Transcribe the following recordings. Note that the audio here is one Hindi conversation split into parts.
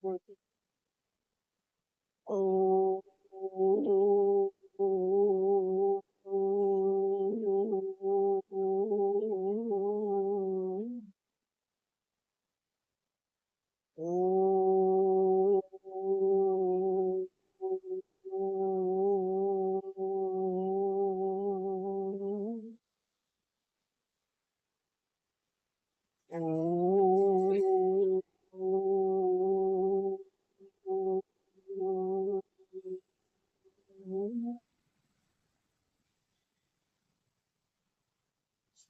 ओ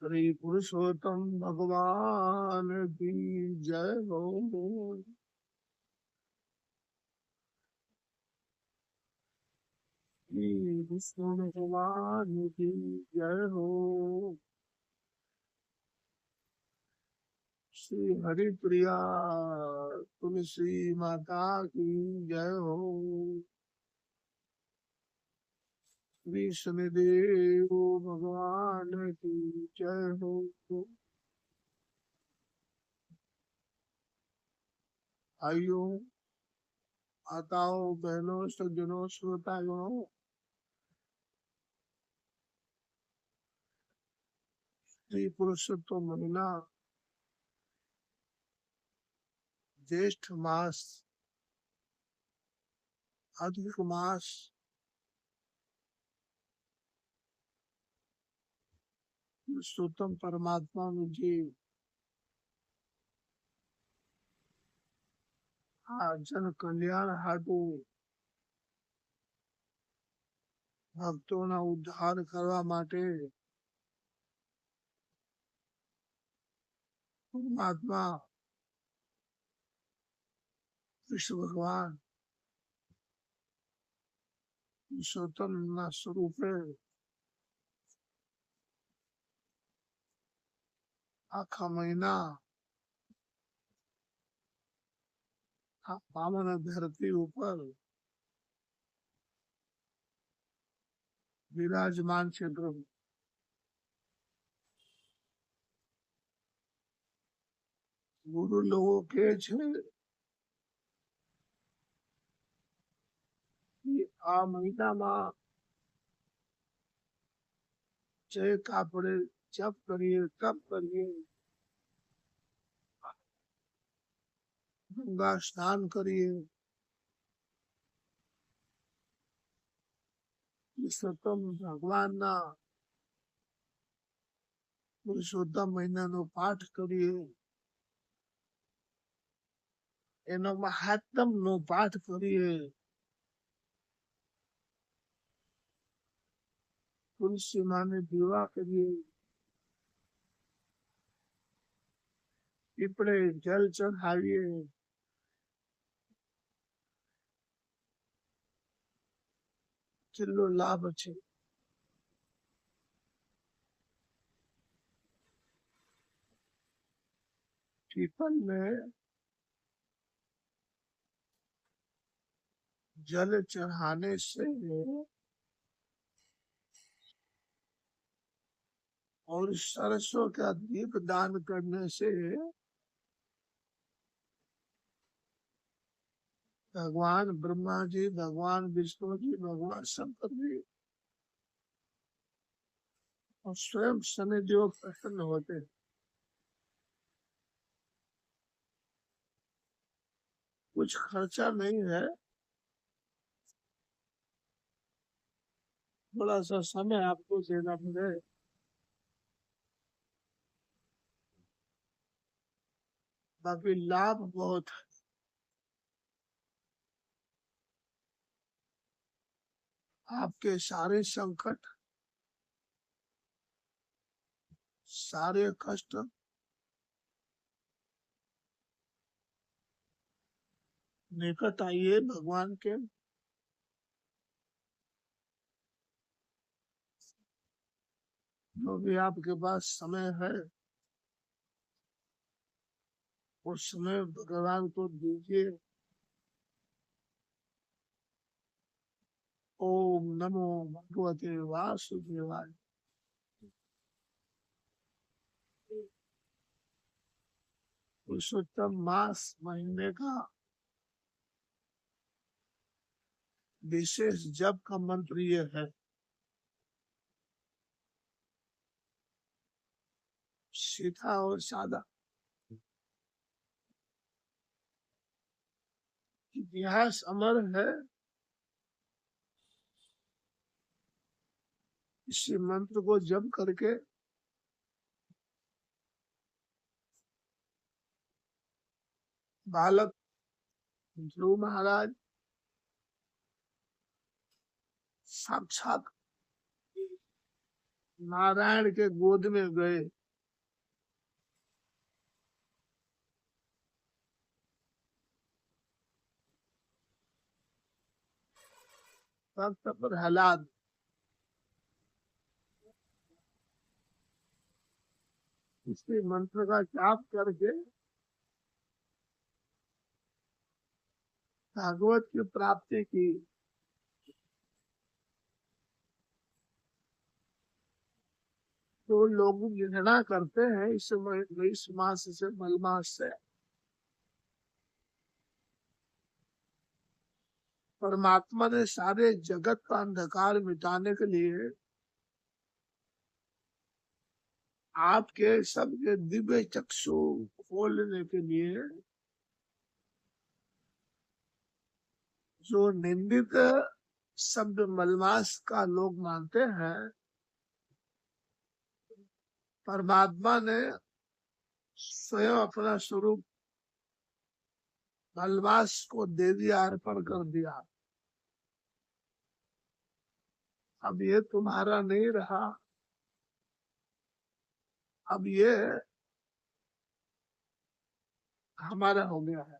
श्री पुरुषोत्तम भगवान की जय हो। श्री विष्णु भगवान की जय हो। श्री हरिप्रिया तुलसी माता की जय हो। श्री शनिदेव भगवान की जय हो। भाइयों, माताओं, बहनों, सज्जनों, श्रोतागणों, श्री पुरुषोत्तम महीना ज्येष्ठ मास अधिक मास पुरुषोत्तम परमात्मा मुझे जन कल्याण हेतु ભક્તોના ઉદ્ધાર કરવા માટે પરમાત્મા કૃષ્ણ ભગવાન પુરુષોત્તમના સ્વરૂપે આખા મહિના આ પાવન ધરતી ઉપર વિરાજમાન છે પ્રભુ। ગુરુ લોકો કહે છે કે આ મહિનામાં જે આપણે જપ કરીએ તપ કરીએ ગંગા સ્નાન કરીએ પુરુષોત્તમ ભગવાનના પુરુષોત્તમ મહિનાનો પાઠ કરીએ એનો મહાત્મનો પાઠ કરીએ तुलसी माने दीवा करिए पीपड़े जल चढ़ाइए કેટલો લાભ છે। पीपल में जल चढ़ाने से और सरसों का दीप दान करने से भगवान ब्रह्मा जी, भगवान विष्णु जी, भगवान शंकर जी और स्वयं शनिदेव प्रसन्न होते हैं। कुछ खर्चा नहीं है, थोड़ा सा समय आपको देना पड़े, बाकी लाभ बहुत है। आपके सारे संकट, सारे कष्ट निकट आइए भगवान के। जो भी आपके पास समय है उस समय भगवान को दीजिए। ओम नमो भगवते वासुदेवाय। पुरुषोत्तम मास महीने का विशेष जप का मंत्र ये है, सीधा और सादा। इतिहास अमर है, इसी मंत्र को जप करके बालक ध्रुव महाराज साक्षात नारायण के गोद में गए। भक्त प्रहलाद इसी मंत्र का जाप करके भागवत की प्राप्ति की। तो लोग घृणा करते हैं इस मास से, मलमास से। परमात्मा ने सारे जगत का अंधकार मिटाने के लिए आपके सबके दिव्य चक्षु खोलने के लिए जो निंदित शब्द मलमास का लोग मानते हैं, परमात्मा ने स्वयं अपना स्वरूप मलमास को दे दिया, अर्पण कर दिया। अब ये तुम्हारा नहीं रहा, अब ये हमारा हो गया है।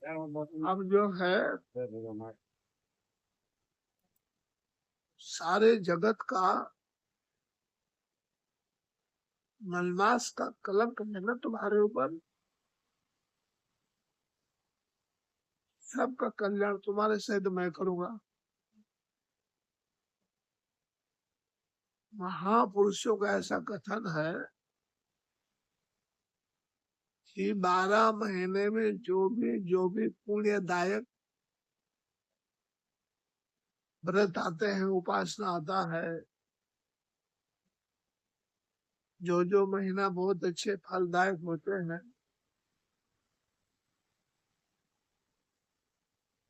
अब जो है सारे जगत का मलमास का कलंक है ना तुम्हारे ऊपर, सबका कल्याण तुम्हारे सहित मैं करूंगा। महापुरुषों का ऐसा कथन है कि 12 महीने में जो भी पुण्यदायक व्रत आते हैं, उपासना आता है, जो महीना बहुत अच्छे फलदायक होते हैं,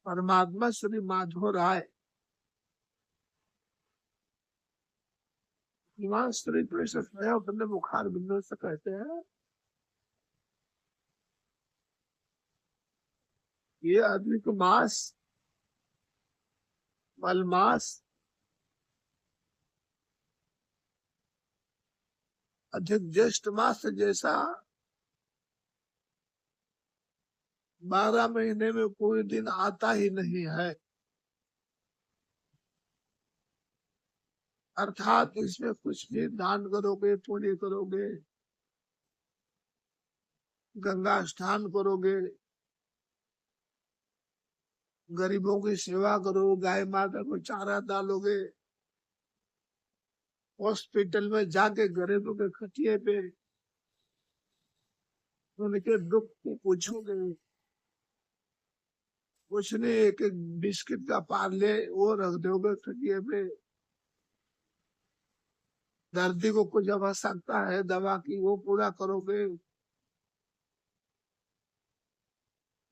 परमात्मा श्री माधव राय श्री कृष्ण स्वयं अपने मुखार बिंदु से कहते हैं, ये अधिक मास मलमास अधिक ज्येष्ठ मास जैसा 12 महीने में कोई दिन आता ही नहीं है। अर्थात इसमें कुछ भी दान करोगे, पुण्य करोगे, गंगा स्नान करोगे, गरीबों की सेवा करो, गाय माता को चारा डालोगे, हॉस्पिटल में जाके गरीबों के खटिए पे उनके दुख को पूछोगे, कुछ नहीं, एक एक बिस्किट का पार्ले वो रख दोगे खटिए पे, दर्दी को कुछ आवश्यकता है दवा की वो पूरा करोगे।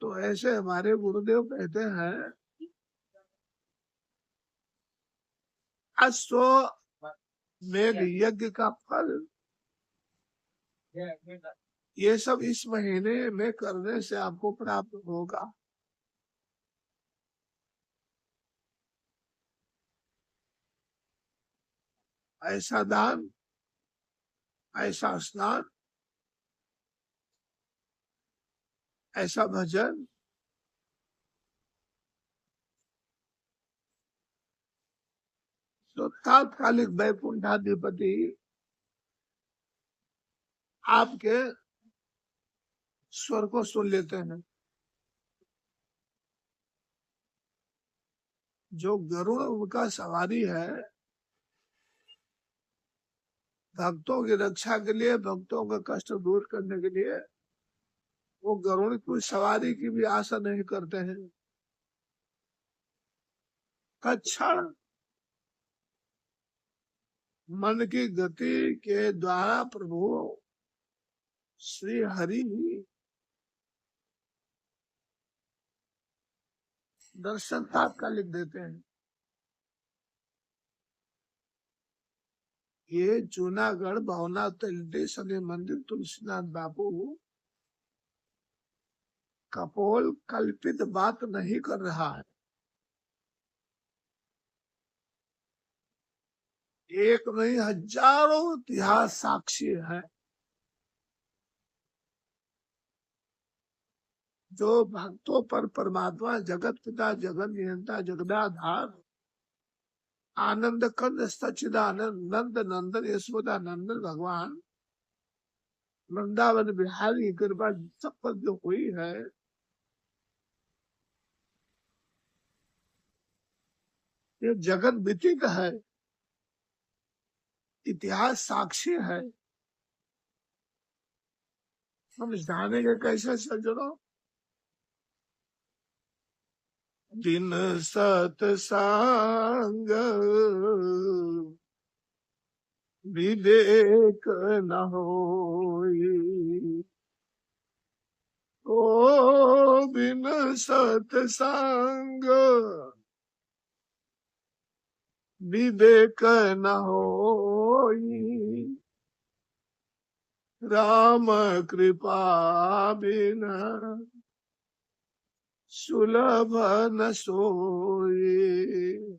तो ऐसे हमारे गुरुदेव कहते हैं, अश्वमेध यज्ञ का फल ये सब इस महीने में करने से आपको प्राप्त होगा। ऐसा दान, ऐसा स्नान, ऐसा भजन, तो तात्कालिक वैकुंठाधिपति आपके स्वर को सुन लेते हैं। जो गरुड़ उनका सवारी है, भक्तों की रक्षा के लिए, भक्तों का कष्ट दूर करने के लिए वो गरुड़ की सवारी की भी आशा नहीं करते हैं। तत्क्षण मन की गति के द्वारा प्रभु श्री हरि दर्शन तात्कालिक देते हैं। ये जूनागढ़ भवनाथ तलडी शनि मंदिर तुलसीनाथ बाबू कपोल कल्पित बात नहीं कर रहा है। एक नहीं हजारों इतिहास साक्षी है। जो भक्तों पर परमात्मा जगत पिता जगत नियंता जगदाधार आनंद कंद सच्चिदानंद नंद नंदन यशोदानंदन भगवान वृंदावन बिहारी की कृपा सब पर जो हुई है, ये जगत विदित है, इतिहास साक्षी है। हम जानेंगे कैसे सज्जनों? दिन सतसंग विवेक न होई, ओ बिन सतसंग विवेक न होई, राम कृपा बिना सुलभ न सोई।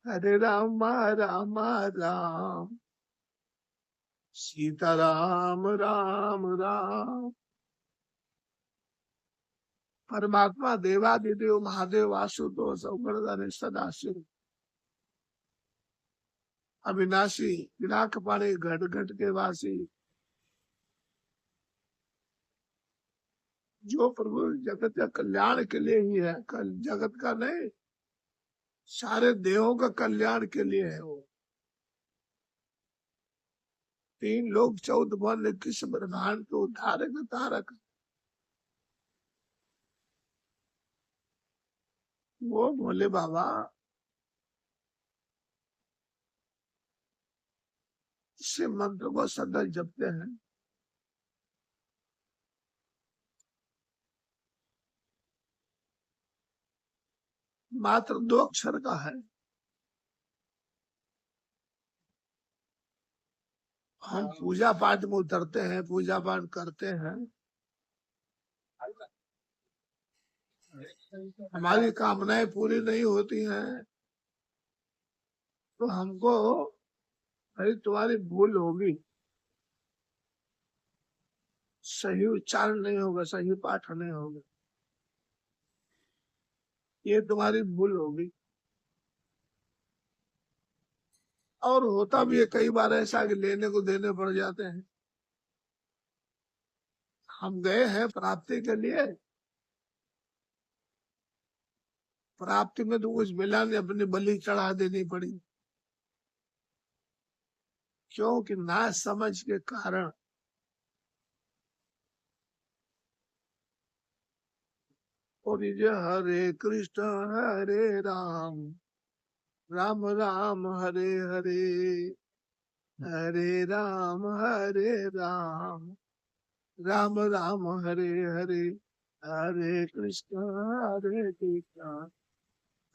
हरे राम राम राम सीता राम राम राम। परमात्मा देवादिदेव महादेव वासुदेव सौगरदाने सदाशिव अविनाशी विराट पाणे घट घट के वासी, जो प्रभु जगत का कल्याण के लिए ही है, कल जगत का नहीं, सारे देहों का कल्याण के लिए है वो। तीन लोग 14 वन किस ब्रह्मांड के उद्धारक तारक वो भोले बाबा से मंत्र को सदा जपते हैं। मात्र 2 अक्षर का है। हम पूजा पाठ में उतरते हैं, पूजा पाठ करते हैं, हमारी कामनाएं पूरी नहीं होती हैं तो हमको अरे तुम्हारी भूल होगी, सही उच्चारण नहीं होगा, सही पाठ नहीं होगा, ये तुम्हारी भूल होगी। और होता भी है कई बार ऐसा कि लेने को देने पड़ जाते हैं। हम गए हैं प्राप्ति के लिए, प्राप्ति में तो कुछ मिला नहीं, अपनी बलि चढ़ा देनी पड़ी, क्योंकि ना समझ के कारण। और ये हरे कृष्ण हरे राम राम राम हरे हरे, हरे राम राम राम हरे हरे, हरे कृष्ण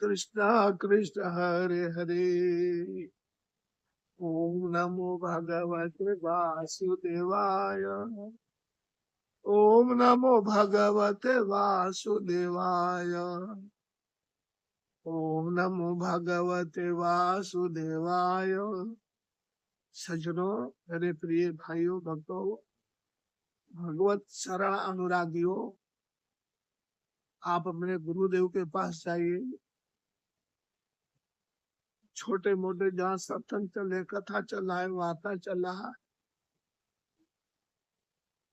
कृष्ण कृष्ण हरे हरे। ओम नमो भगवते वासुदेवाय, ओम नमो भगवते वासुदेवाय, ओम नमो भगवते वासुदेवाय। सज्जनों, मेरे प्रिय भाइयों भक्तों, भगवत शरण अनुरागियों, आप अपने गुरुदेव के पास जाइए। छोटे मोटे जहाँ सत्संग चले, कथा चल रहा है, वार्ता चल रहा है,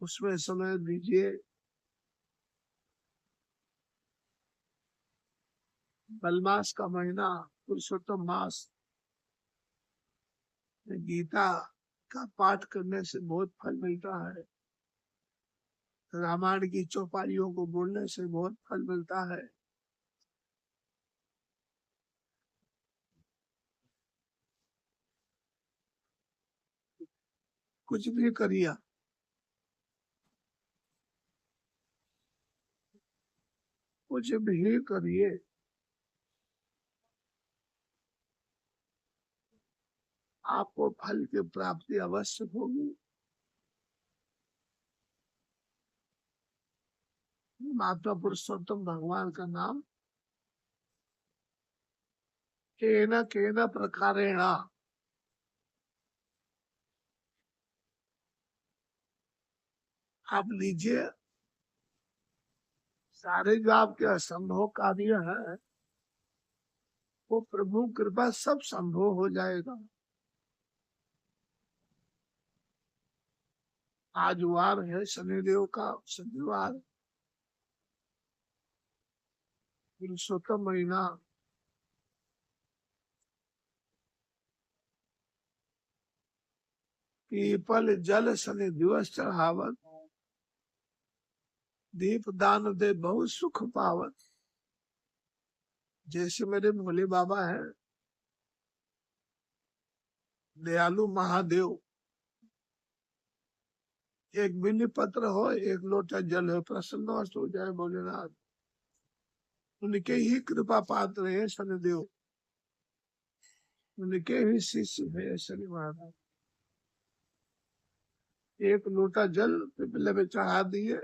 उसमें समय दीजिए। बलमास का महीना, पुरुषोत्तम मास, गीता का पाठ करने से बहुत फल मिलता है, रामायण की चौपाइयों को बोलने से बहुत फल मिलता है। कुछ भी करिए, कुछ भी करिए, आपको फल की प्राप्ति अवश्य होगी। माता पुरुषोत्तम भगवान का नाम केन केन प्रकारेण, आप लीजिए, सारे जो आपके असंभव कार्य है वो प्रभु कृपा सब संभव हो जाएगा। आज वार है शनिदेव का, शनिवार, पुरुषोत्तम महीना, पीपल जल शनि दिवस चढ़ावत, दीप दान दे बहुत सुख पावत। जैसे मेरे भोले बाबा है, दयालु महादेव, एक बिल्ली पत्र हो, एक लोटा जल हो, प्रसन्न हो जाए भोलेनाथ। उनके ही कृपा पात्र है शनिदेव, उनके ही शिष्य है शनि महाराज। एक लोटा जल पिपले में चढ़ा दिए,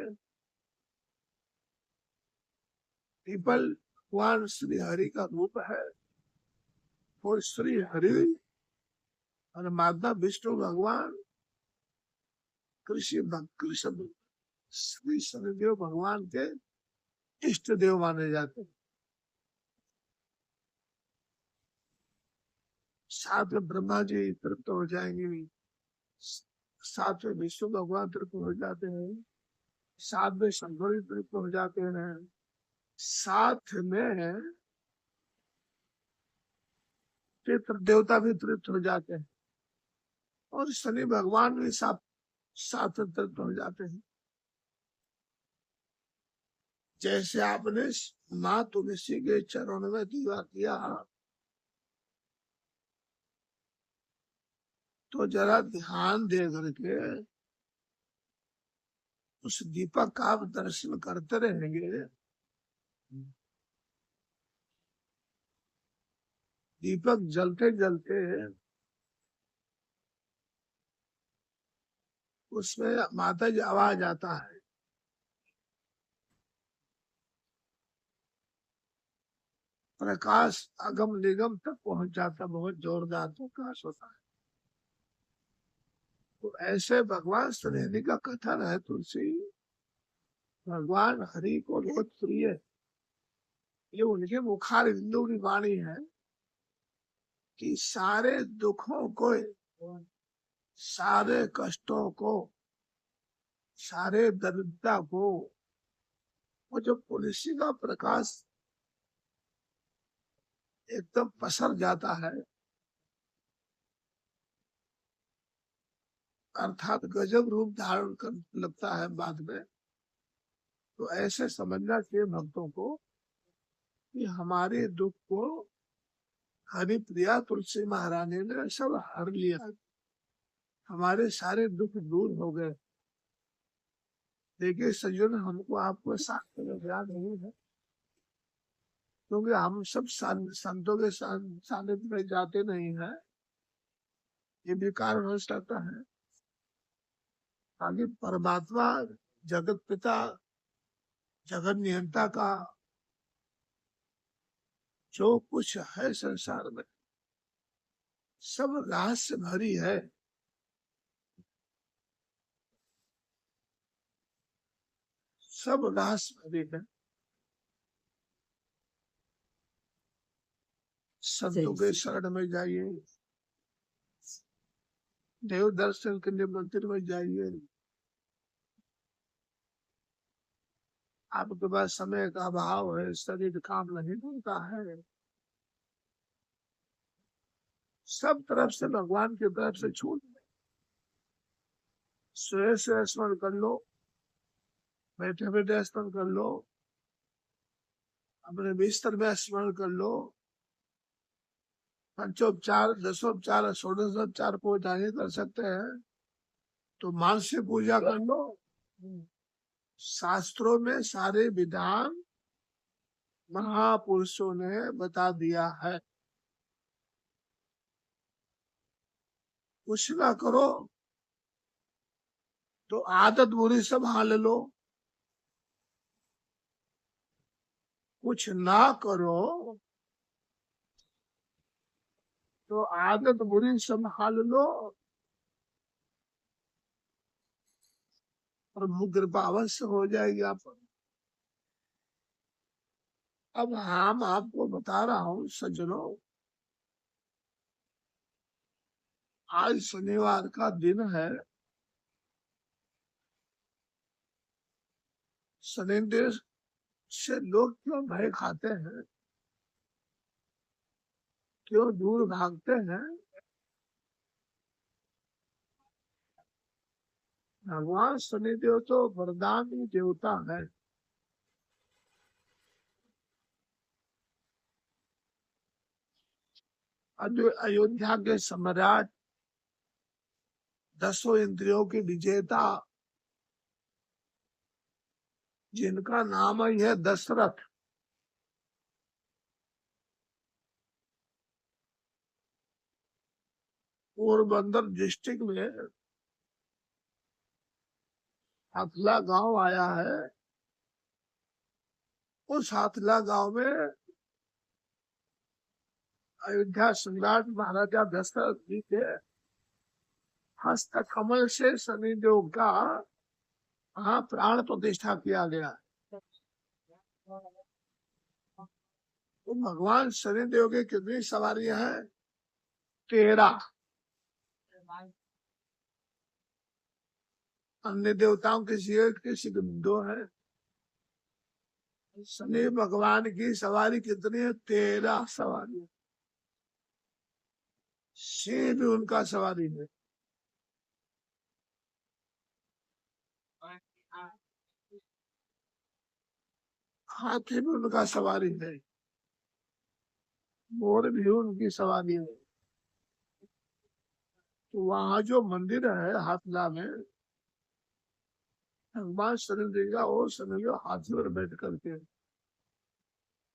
पीपल भगवान श्री हरि का रूप है, और श्री हरि और माता विष्णु भगवान कृष्ण श्री शनिदेव भगवान के इष्ट देव माने जाते हैं। साथ में ब्रह्मा जी तृप्त हो जाएंगे, साथ में विष्णु भगवान तृप्त हो जाते हैं, साथ में शंकर तृप्त हो जाते हैं, साथ में पितृ देवता भी तृप्त हो जाते हैं, और शनि भगवान भी साथ साथ में तृप्त हो जाते हैं। जैसे आपने माँ तुलसी के चरणों में दीवा किया, तो जरा ध्यान दे करके उस दीपक का आप दर्शन करते रहेंगे। दीपक जलते जलते उसमें माता जी आवाज आता है, प्रकाश अगम निगम तक पहुंच जाता, बहुत जोरदार प्रकाश होता है। तो ऐसे भगवान श्रीहरि का कथन है, तुलसी भगवान हरि को बहुत प्रिय, ये उनके मुखार बिंदु की वाणी है कि सारे दुखों को, सारे कष्टों को, सारे दरिद्रता को, वो जो तुलसी का प्रकाश एकदम पसर जाता है, अर्थात गजब रूप धारण कर लगता है बाद में, तो ऐसे समझना चाहिए भक्तों को कि हमारे दुख को हरि प्रिया तुलसी महारानी ने सब हर लिया, हमारे सारे दुख दूर हो गए। देखिए सज्जन, हमको आपको साथ याद नहीं है, क्योंकि हम सब संतों के सानिध्य में जाते नहीं है, ये भी कारण हो सकता है। आगे परमात्मा जगत पिता जगत नियंता का जो कुछ है संसार में सब रहस्य भरी है, सब रहस्य भरी है। संतों के शरण में जाइए, देव दर्शन के लिए मंदिर में जाइए, आपके पास समय का अभाव है, शरीर काम नहीं करता है, सब तरफ से भगवान की तरफ से छूट। सोए से स्मरण कर लो, बैठे बैठे स्मरण कर लो, अपने बिस्तर में स्मरण कर लो। पंचोपचार, दसोपचार, षोडशोपचार पूजा नहीं कर सकते हैं तो मानसिक पूजा कर लो। शास्त्रों में सारे विधान महापुरुषों ने बता दिया है। कुछ ना करो तो आदत बुरी संभाल लो, कुछ ना करो तो आदत बुरी संभाल लो और कृपा अवश्य हो जाएगी आप पर। अब हम आपको बता रहा हूँ सज्जनों, आज शनिवार का दिन है। शनिदेव से लोग क्यों भय खाते हैं, क्यों दूर भागते हैं? भगवान शनिदेव तो वरदानी देवता है। अयोध्या के सम्राट, दसों इंद्रियों के विजेता, जिनका नाम है दशरथ, पोरबंदर डिस्ट्रिक्ट में हाथला गांव आया है। उस हाथला गांव में अयोध्या सम्राट महाराजा दशरथ जी के हस्त कमल से शनिदेव का वहां प्राण प्रतिष्ठा किया गया। तो भगवान शनिदेव के कितनी सवारियां हैं? 13। अन्य देवताओं के किसी के 2 है। शनि भगवान की सवारी कितनी है? 13 सवारी। सिंह भी उनका सवारी है। हाथी भी उनका सवारी है। मोर भी उनकी सवारी है। तो वहाँ जो मंदिर है हाथला में, भगवान शनिदेव का वो शनिदेव हाथी पर बैठ करके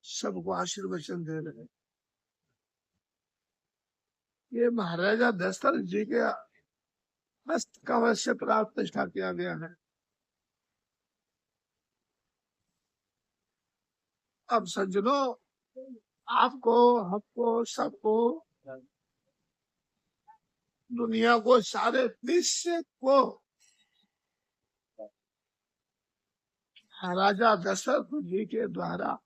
सबको आशीर्वचन दे रहे हैं। ये महाराजा दशरथ जी के हस्त कवच से प्राप्त प्रतिष्ठा किया गया है। अब सज्जनों, आपको, हमको, सबको, दुनिया को, सारे विश्व को राजा दशरथ जी के द्वारा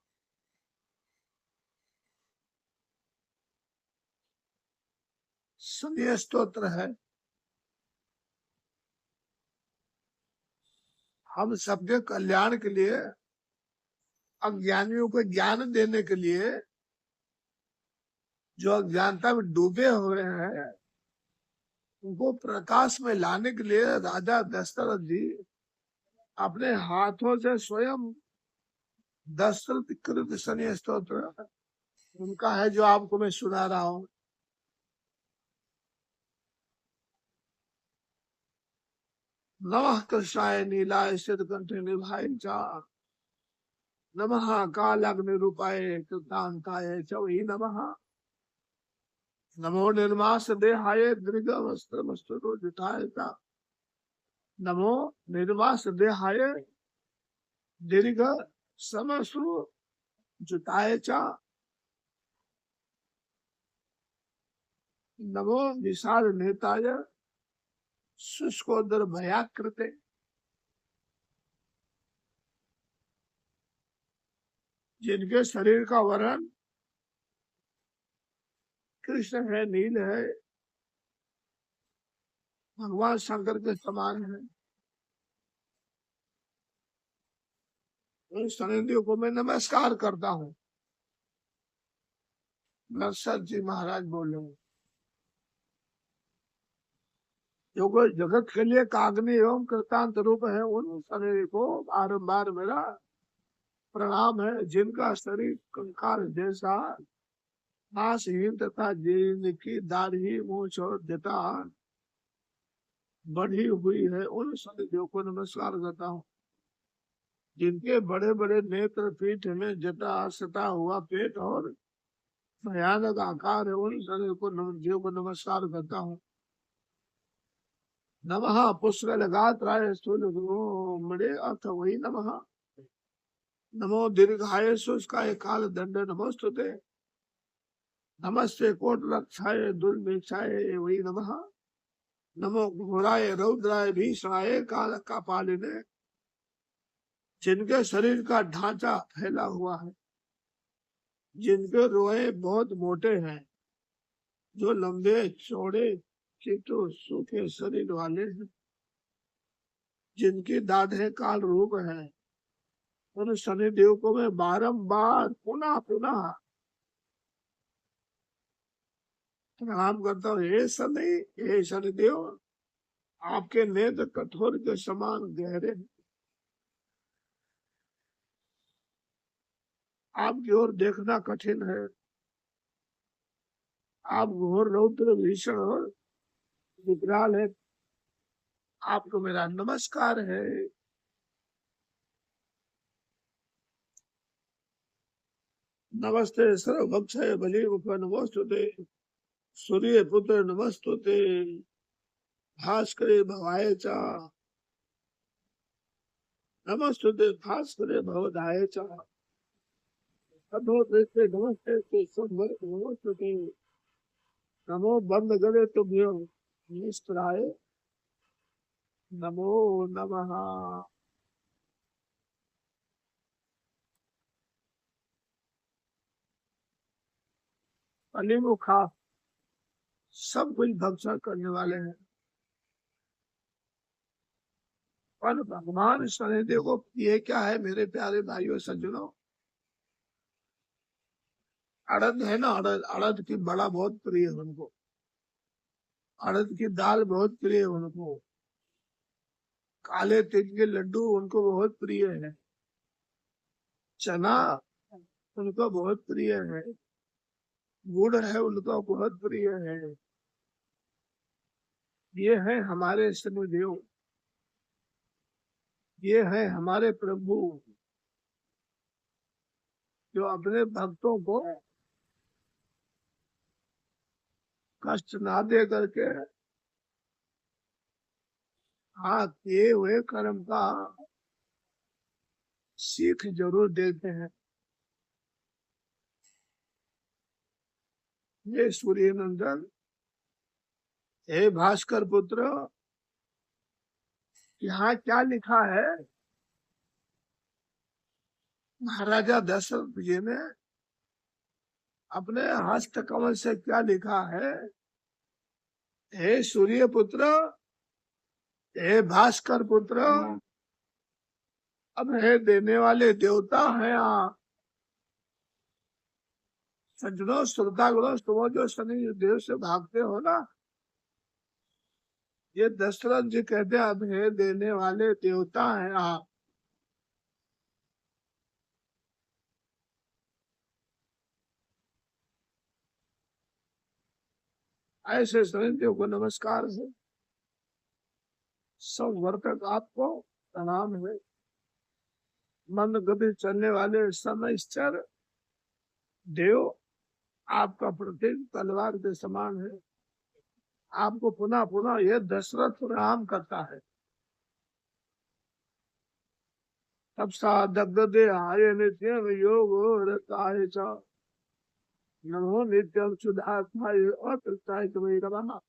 शनि स्तोत्र है। हम सबके कल्याण के लिए, अज्ञानियों को ज्ञान देने के लिए, जो अज्ञानता में डूबे हुए हैं उनको प्रकाश में लाने के लिए राजा दशरथ जी अपने हाथों से स्वयं दशरथ कृत शनि स्तोत्र उनका है, जो आपको मैं सुना रहा हूँ। नमः कृष्णाय नीलाय श्वेतकंठे निभाय च, नमः कालाग्निरूपाय कृतांताय च वै नमः, नमो निर्मास देहाय दीर्घवस्त्रमस्तुरोजिताय च, नमो निर्मास देहाय दीर्घ समश्रु जुताय च, नमो विशाल नेताय शुष्कोदर भयाकृते। जिनके शरीर का वर्ण कृष्ण है, नील है, भगवान शंकर के समान है, उन शनिदेव को मैं नमस्कार करता हूँ। दशरथ जी महाराज बोले, जो कोई जगत के लिए काग्नि एवं कृतांत रूप है, उन शरीर को बारंबार मेरा प्रणाम है, जिनका शरीर कंकाल जैसा नाशहीन तथा जिनकी दाढ़ी मूछ और जटा बढ़ी हुई है, उन शरीरों को नमस्कार करता हूँ। जिनके बड़े बड़े नेत्र, पीठ में जटा, सटा हुआ पेट और भयानक आकार है, उन शरीर को जीव को नमस्कार करता हूँ। नमः पुष्कर गात्राय स्थूलमणे अथ वही नमः। नमो दीर्घाय शुष्काय काल दंड नमोस्तुते। नमस्ते कोट रक्षाय दुर्भिक्षाय वही नमः। नमो घोराय रौद्राय भीषणाय काल का पालिने। जिनके शरीर का ढांचा फैला हुआ है, जिनके रोए बहुत मोटे हैं, जो लंबे चौड़े चिट्टू सूखे शरीर वाले हैं, जिनकी दाढ़ें काल रूप है, उन शनिदेव को मैं बारंबार पुनः पुनः प्रणाम करता हूँ। हे शनि, हे शनिदेव, आपके नेत्र कठोर के समान गहरे हैं, आपकी ओर देखना कठिन है, आप घोर रौद्र भीषण और विकराल है। आपको मेरा नमस्कार है। नमस्ते सर्वभक्षय बलि मुख नमोस्तुते। सूर्य पुत्र नमस्तुते। भास्करे भवाय च नमस्तुते। भास्करे भवदाय च नमस्ते नमस्ते नमस्तुते। नमो बंद गले तुभ्यो निष्प्राय नमो नमः। अलिमुखा सब कुछ भक्षण करने वाले हैं, पर भगवान शनिदेव को ये क्या है मेरे प्यारे भाइयों सज्जनों, अड़द है ना, अड़द, अड़द की बड़ा बहुत प्रिय है उनको, अड़द की दाल बहुत प्रिय है उनको, काले तिल के लड्डू उनको बहुत प्रिय है, चना उनको बहुत प्रिय है, गुड़ है उनको बहुत प्रिय है। ये है हमारे शनिदेव, ये है हमारे प्रभु, जो अपने भक्तों को कष्ट ना दे करके हाँ किए हुए कर्म का सीख जरूर देते हैं। ये सूर्य नंदन, हे भास्कर पुत्र, यहाँ क्या लिखा है? महाराजा दशरथ जी ने अपने हस्त कमल से क्या लिखा है? हे सूर्य पुत्र, हे भास्कर पुत्र, अब है देने वाले देवता हैं आप। सज्जनों श्रद्धागुणों, तुम जो शनि देव से भागते हो ना, ये दशरथ जी कहते हैं अब है देने वाले देवता हैं आप। ऐसे शनिदेव को नमस्कार है। सब वर्तक आपको प्रणाम है। मंद गति चलने वाले समयश्चर देव, आपका प्रतीक तलवार के समान है। आपको पुनः पुनः यह दशरथ प्रणाम करता है। तब सा दग्धे आर्य नित्यम योग रताय च नमो नित्यम शुद्धात्माय अतृप्ताय तमय नमः।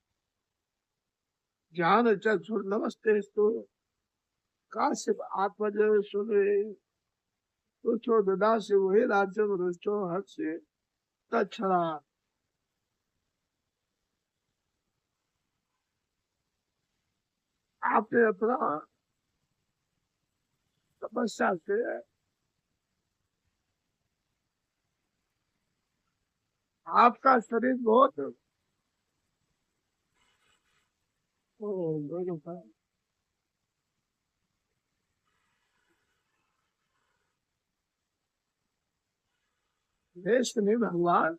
ज्ञान चक्षुर नमस्ते स्तु काश्यप आत्मज सुने तुच्छो ददा से वही राज्यम रुचो हत से तक्षरा। आपने अपना तपस्या से आपका शरीर बहुत दोनों का वेस्ट नहीं भगवान,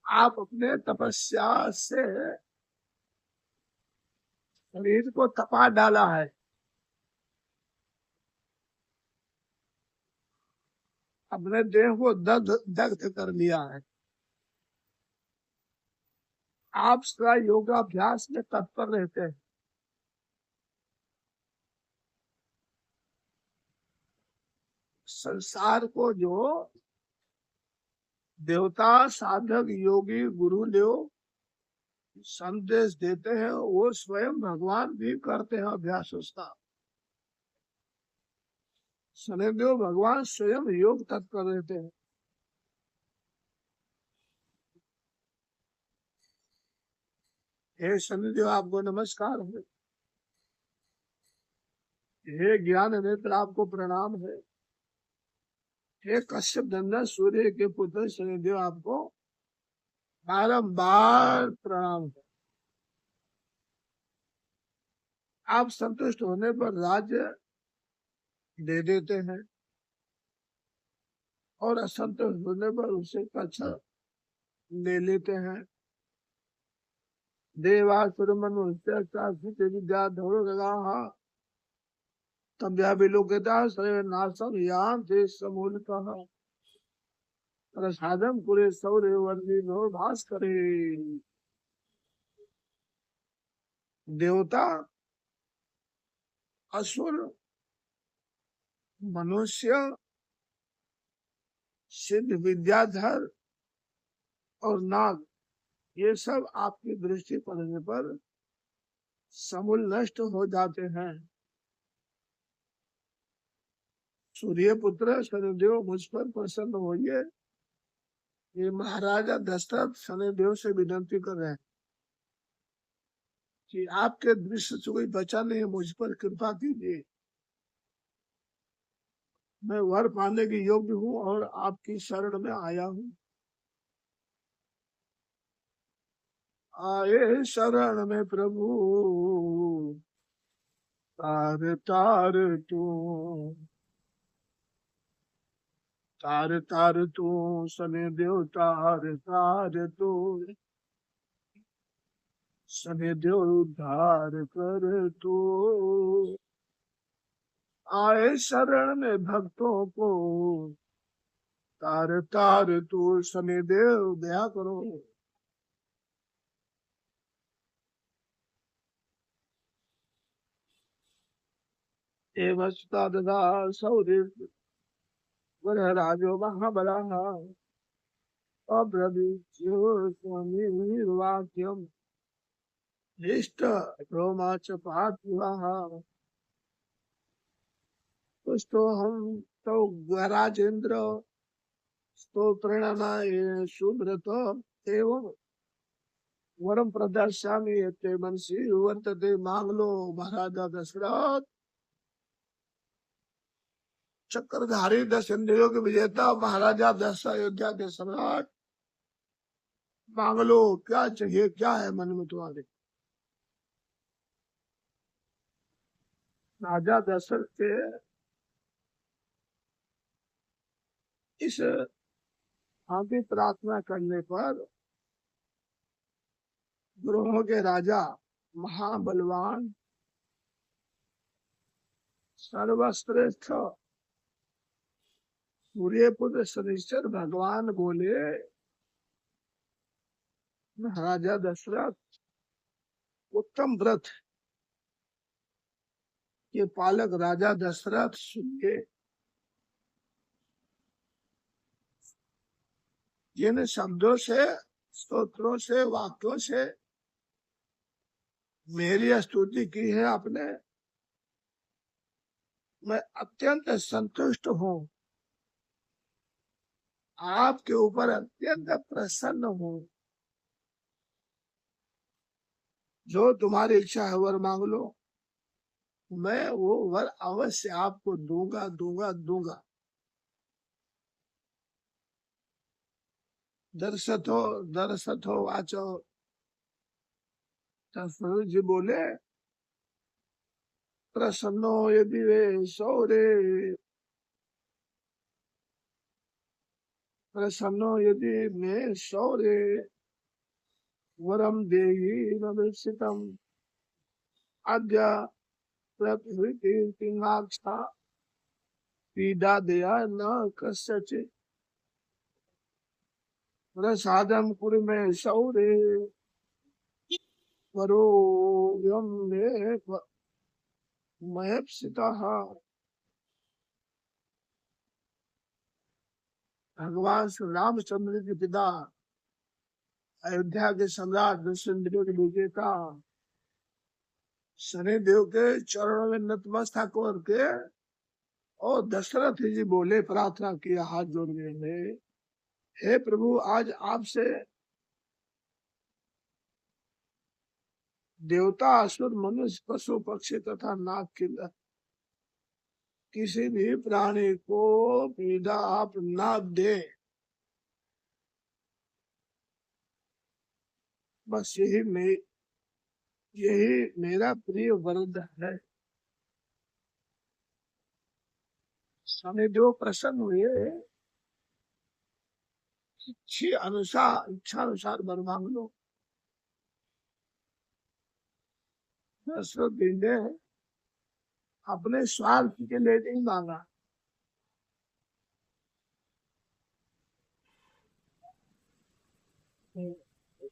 आप अपने तपस्या से शरीर को तपा डाला है, अपने देह को दग्ध कर लिया है। आप सदा योगाभ्यास में तत्पर रहते हैं। संसार को जो देवता साधक योगी गुरु लोग संदेश देते हैं वो स्वयं भगवान भी करते हैं अभ्यास उसका। शनिदेव भगवान स्वयं योग तत्पर रहते हैं। हे शनिदेव आपको नमस्कार है, हे ज्ञान नेत्र आपको प्रणाम है, हे कश्यप नंदन सूर्य के पुत्र शनिदेव आपको बारंबार प्रणाम है। आप संतुष्ट होने पर राज्य दे देते हैं और असंतुष्ट होने पर उसे कच्छ ले लेते हैं। देवासुर मनुष्य विद्या धौरगाः तब्या विलोकिता नाशम यान्ति समूलतः प्रसादम कुरे सौर्य वर्णिनो भास्करे। देवता असुर मनुष्य सिद्ध विद्याधर और नाग ये सब आपकी दृष्टि पड़ने पर समूल नष्ट हो जाते हैं। सूर्य पुत्र शनिदेव मुझ पर प्रसन्न होइए। ये महाराजा दशरथ शनिदेव से विनती कर रहे हैं कि आपके दृश्य से कोई बचा नहीं है, मुझ पर कृपा कीजिए। मैं वर पाने के योग्य हूँ और आपकी शरण में आया हूँ। आए शरण में प्रभु तार तार तू, तार तार तू शनिदेव तार तार तू, शनिदेव उद्धार कर तू। आए शरण में भक्तों को तार तार तू, शनिदेव दया करो। एवस्ताददा सौर्य वरराजो महाबलाः अब्रवीत्यो स्वामिर्वाक्यम् इष्ट रोमाच पार्थिवः तुष्टो हम तो राजेंद्र स्तोत्रणाय सुब्रत एवं वरम प्रदर्शयामि यते मनसि वर्तते। मांग लो महाराजा दशरथ, चक्रधारी 10 इंद्रियों के विजेता महाराजा दशरथ अयोध्या के सम्राट, मांग लो क्या चाहिए, क्या है मन में तुम्हारे। राजा दशरथ के इस आगे प्रार्थना करने पर ग्रहों के राजा महाबलवान सर्वश्रेष्ठ सूर्यपुत्र शनिश्चर भगवान बोले, महाराजा दशरथ उत्तम व्रत के पालक राजा दशरथ सुनिए। जिन शब्दों से स्तोत्रों से वाक्यों से मेरी स्तुति की है आपने, मैं अत्यंत संतुष्ट हूँ, आपके ऊपर अत्यंत प्रसन्न हूँ। जो तुम्हारी इच्छा है वर मांग लो, मैं वो वर अवश्य आपको दूंगा दूंगा दूंगा। दर्शतो वाचो दशरथ जी बोले प्रसन्नो यदि वे सौरे, प्रसन्नो यदि मे सौरे वरम देहि नवेशितम आद्य प्रकृति पिंगाक्षा पीडा दया न कस्यचित् प्रसादम कुरु में सौरे वरो यम मे महेप्सितः। भगवान श्री रामचंद्र के पिता अयोध्या के सम्राट दशरथ के विजेता शनिदेव के चरणों में नतमस्तक करके और दशरथ जी बोले, प्रार्थना किया हाथ जोड़ के, हे प्रभु आज आपसे देवता असुर मनुष्य पशु पक्षी तथा नाग के किसी भी प्राणी को पीड़ा आप ना दे, बस यही मेरा प्रिय वरद है। शनिदेव प्रसन्न हुए, इच्छा अनुसार वर मांग लो। दशरथ ने अपने स्वार्थ के लिए नहीं मांगा,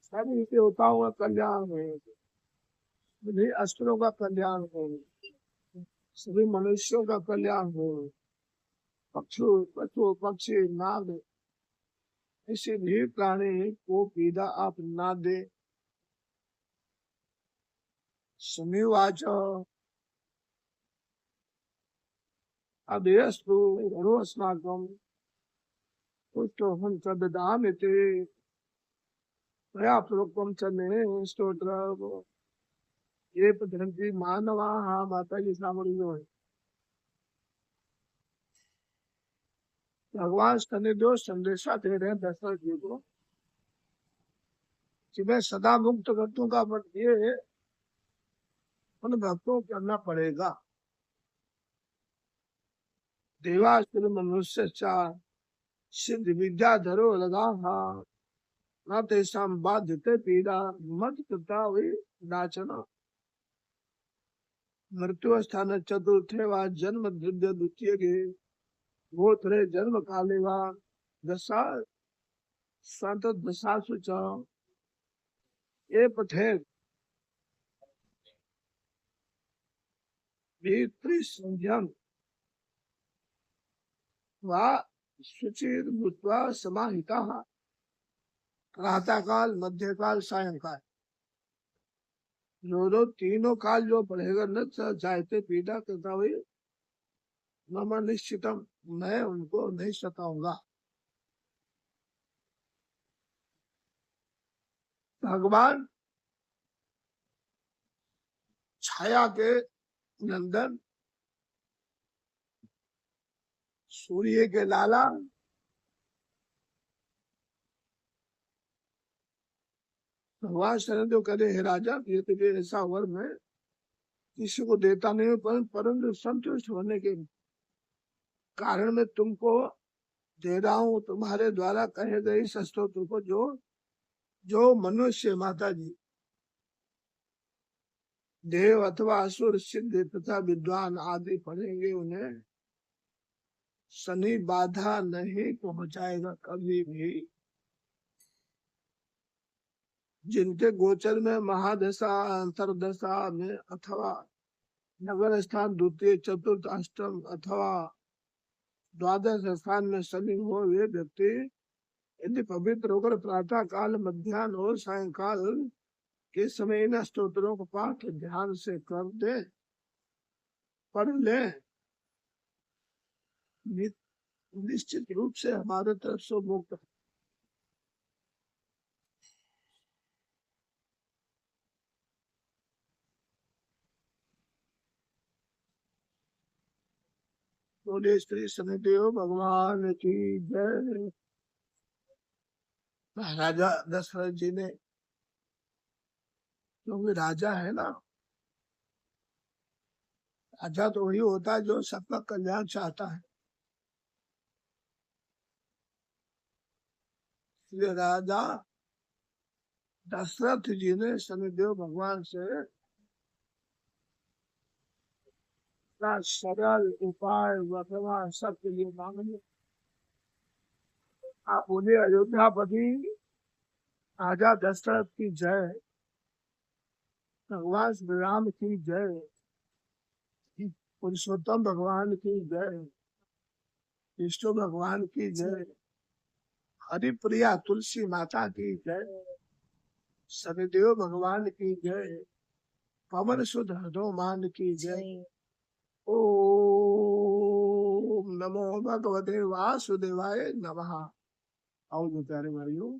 सभी देवताओं का कल्याण हो, सभी अस्त्रों का कल्याण हो, सभी मनुष्यों का कल्याण हो, पशु पक्षी नाग किसी भी प्राणी को पीड़ा आप ना दे। समीवाच अभयस्तु अस्माकं पुष्टोहं च ददामिति त्वया प्रोक्तं च मे स्तोत्रम् ये पठन्ति मानवाः। माता जी सामने जो है भगवान शनिदेव संदेशा दे रहे हैं दशरथ जी को कि मैं सदा मुक्त कर दूंगा, बट ये उन भक्तों को करना पड़ेगा। देवासुर मनुष्य चार सिद्ध विद्याधरो लगा न तेषां बाध्यते पीड़ा मत कृता हुई नाचना। मृत्यु स्थान चतुर्थे वा जन्म द्रव्य द्वितीय के गोत्रे जन्म काले वा दशा संत दशासु च ये पठे संज्ञम वा शुचिर भूत्वा समाहिताः प्रातः काल मध्य काल सायंकाल जो तीनों काल जो पढ़ेगा न चाहते पीड़ा करता हुई मम निश्चितम, मैं उनको नहीं सताऊंगा। भगवान छाया के नंदन सूर्य के लाला भगवान शरणदेव कहते हे राजा, ये तुझे ऐसा वर मैं किसी को देता नहीं, परंतु संतुष्ट होने के कारण में तुमको दे रहा हूँ। तुम्हारे द्वारा कहे गए इस स्तोत्र को जो मनुष्य माता जी देव अथवा असुर सिद्ध तथा विद्वान आदि पढ़ेंगे उन्हें शनि बाधा नहीं पहुंचाएगा कभी भी। जिनके गोचर में महादशा अंतरदशा में अथवा नगर स्थान द्वितीय चतुर्थ अष्टम अथवा द्वादश स्थान में शनि हो, वे व्यक्ति यदि पवित्र होकर प्रातः काल मध्याह्न और सायंकाल के समय इन स्तोत्रों को पाठ ध्यान से कर दे, पढ़ ले, निश्चित रूप से हमारे तरफ से मुक्त। बोले श्री शनिदेव भगवान की जय। महाराजा दशरथ जी ने क्योंकि राजा है ना, राजा तो वही होता है जो सबका कल्याण चाहता है। इसलिए राजा दशरथ जी ने शनिदेव भगवान से इतना सरल उपाय वर्तमान सबके लिए मांग लिया। आप बोले अयोध्यापति राजा दशरथ की जय, भगवान श्री राम की जय, पुरुषोत्तम भगवान की जय, विष्णु भगवान की जय, हरिप्रिया तुलसी माता की जय, शनिदेव भगवान की जय, पवन सुध हनुमान की जय। ओम नमो भगवते वासुदेवाय नमः। आओ प्यारे भाइयों,